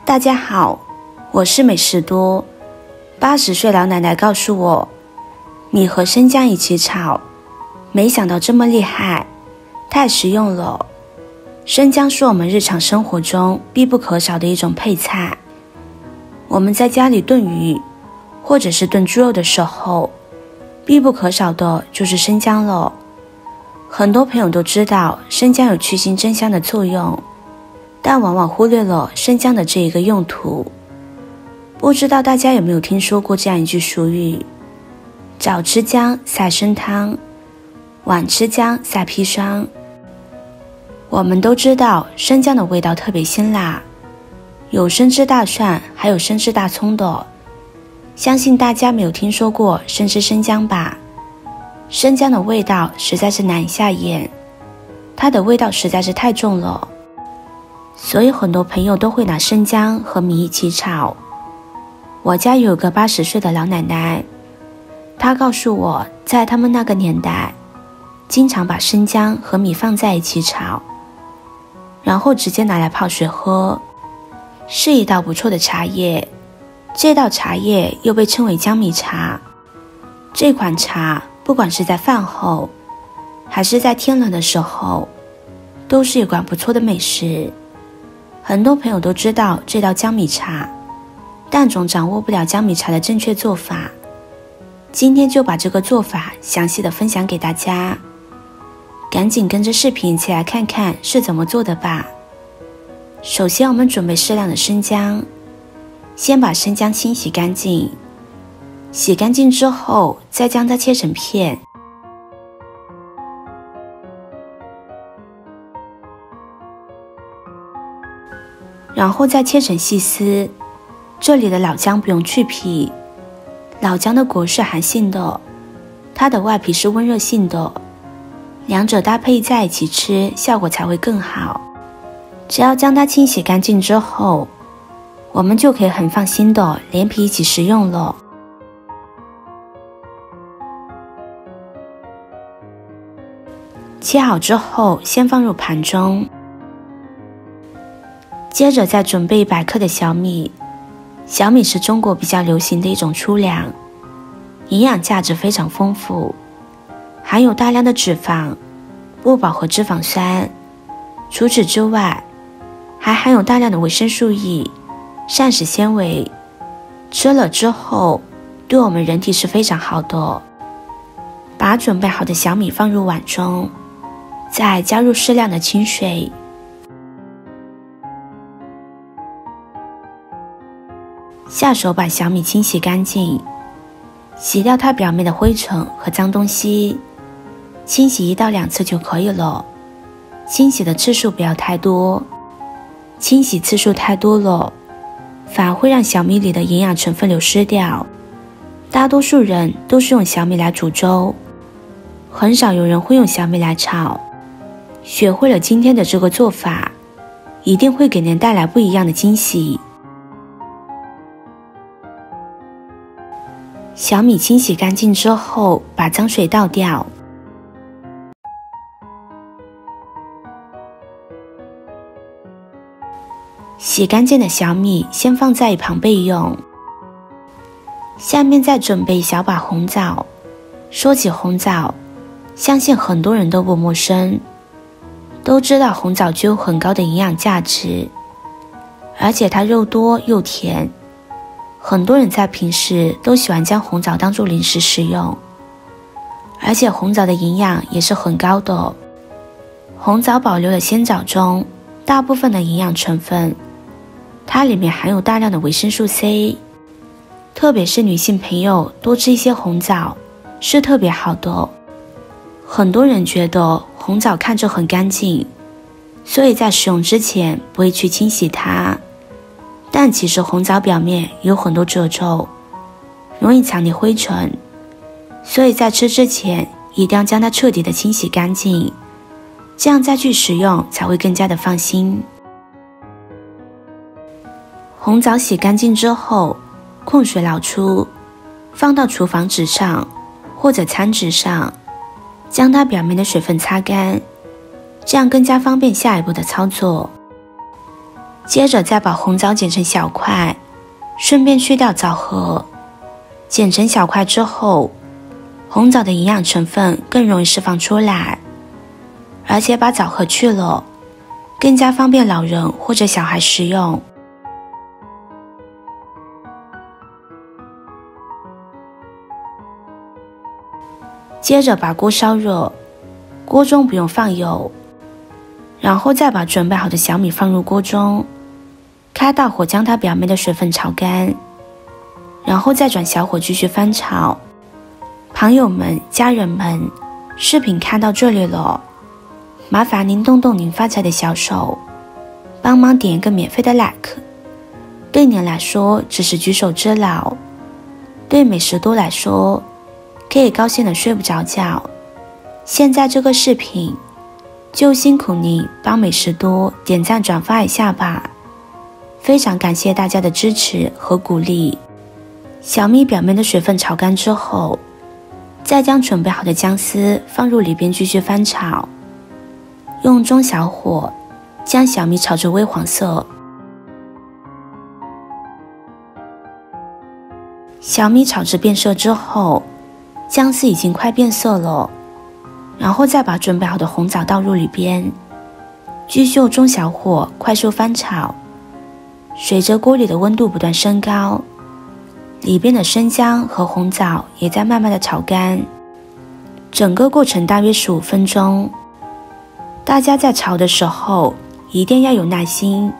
大家好，我是美食多。80岁老奶奶告诉我，米和生姜一起炒，没想到这么厉害，太实用了。生姜是我们日常生活中必不可少的一种配菜。我们在家里炖鱼或者是炖猪肉的时候，必不可少的就是生姜了。很多朋友都知道生姜有去腥增香的作用，但往往忽略了生姜的这一个用途。不知道大家有没有听说过这样一句俗语，早吃姜赛参汤，晚吃姜赛砒霜。我们都知道生姜的味道特别辛辣，有生吃大蒜还有生吃大葱的，相信大家没有听说过生吃生姜吧。生姜的味道实在是难以下咽，它的味道实在是太重了，所以很多朋友都会拿生姜和米一起炒。我家有个80岁的老奶奶，她告诉我，在他们那个年代，经常把生姜和米放在一起炒，然后直接拿来泡水喝，是一道不错的茶叶。这道茶叶又被称为姜米茶。这款茶不管是在饭后还是在天冷的时候，都是一款不错的美食。很多朋友都知道这道姜米茶，但总掌握不了姜米茶的正确做法。今天就把这个做法详细的分享给大家，赶紧跟着视频一起来看看是怎么做的吧。首先我们准备适量的生姜，先把生姜清洗干净，洗干净之后再将它切成片，然后再切成细丝。这里的老姜不用去皮，老姜的果是寒性的，它的外皮是温热性的，两者搭配在一起吃，效果才会更好。只要将它清洗干净之后，我们就可以很放心的连皮一起食用了。切好之后先放入盘中，接着再准备100克的小米。小米是中国比较流行的一种粗粮，营养价值非常丰富，含有大量的脂肪、不饱和脂肪酸。除此之外，还含有大量的维生素 E、膳食纤维，吃了之后对我们人体是非常好的。把准备好的小米放入碗中，再加入适量的清水，下手把小米清洗干净，洗掉它表面的灰尘和脏东西，清洗1到2次就可以了。清洗的次数不要太多，清洗次数太多了，反而会让小米里的营养成分流失掉。大多数人都是用小米来煮粥，很少有人会用小米来炒。学会了今天的这个做法，一定会给您带来不一样的惊喜。小米清洗干净之后，把脏水倒掉，洗干净的小米先放在一旁备用。下面再准备一小把红枣。说起红枣，相信很多人都不陌生，都知道红枣具有很高的营养价值，而且它肉多又甜。很多人在平时都喜欢将红枣当作零食食用，而且红枣的营养也是很高的。红枣保留了鲜枣中大部分的营养成分，它里面含有大量的维生素 C， 特别是女性朋友多吃一些红枣是特别好的。很多人觉得红枣看着很干净，所以在使用之前不会去清洗它，但其实红枣表面有很多褶皱，容易藏匿灰尘，所以在吃之前一定要将它彻底的清洗干净，这样再去食用才会更加的放心。红枣洗干净之后，控水捞出，放到厨房纸上或者餐纸上，将它表面的水分擦干，这样更加方便下一步的操作。接着再把红枣剪成小块，顺便去掉枣核。剪成小块之后，红枣的营养成分更容易释放出来，而且把枣核去了，更加方便老人或者小孩食用。接着把锅烧热，锅中不用放油，然后再把准备好的小米放入锅中，开大火将它表面的水分炒干，然后再转小火继续翻炒。朋友们、家人们，视频看到这里了，麻烦您动动您发财的小手，帮忙点一个免费的 like。 对您来说只是举手之劳，对美食多来说可以高兴的睡不着觉。现在这个视频就辛苦您帮美食多点赞转发一下吧，非常感谢大家的支持和鼓励。小米表面的水分炒干之后，再将准备好的姜丝放入里边继续翻炒，用中小火将小米炒至微黄色。小米炒至变色之后，姜丝已经快变色了，然后再把准备好的红枣倒入里边，继续用中小火快速翻炒。随着锅里的温度不断升高，里边的生姜和红枣也在慢慢的炒干，整个过程大约15分钟。大家在炒的时候一定要有耐心，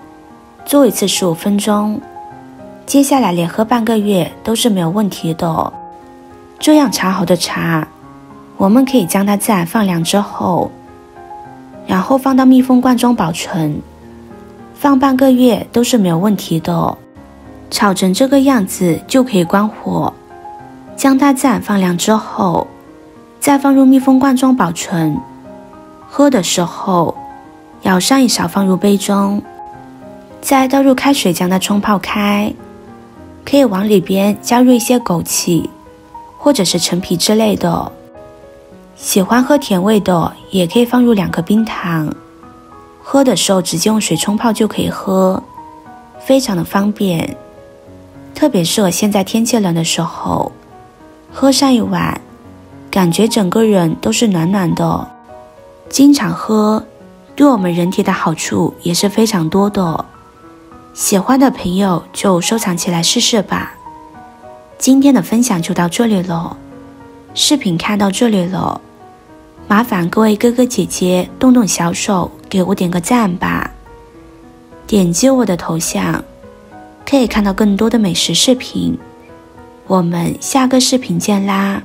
做一次15分钟，接下来连喝半个月都是没有问题的。这样炒好的茶，我们可以将它自然放凉之后，然后放到密封罐中保存，放半个月都是没有问题的。炒成这个样子就可以关火，将它自然放凉之后，再放入密封罐中保存。喝的时候舀上一勺放入杯中，再倒入开水将它冲泡开，可以往里边加入一些枸杞或者是陈皮之类的。喜欢喝甜味的也可以放入2颗冰糖，喝的时候直接用水冲泡就可以喝，非常的方便。特别适合现在天气冷的时候，喝上一碗，感觉整个人都是暖暖的。经常喝对我们人体的好处也是非常多的，喜欢的朋友就收藏起来试试吧。今天的分享就到这里了，视频看到这里了，麻烦各位哥哥姐姐动动小手给我点个赞吧。点击我的头像可以看到更多的美食视频，我们下个视频见啦。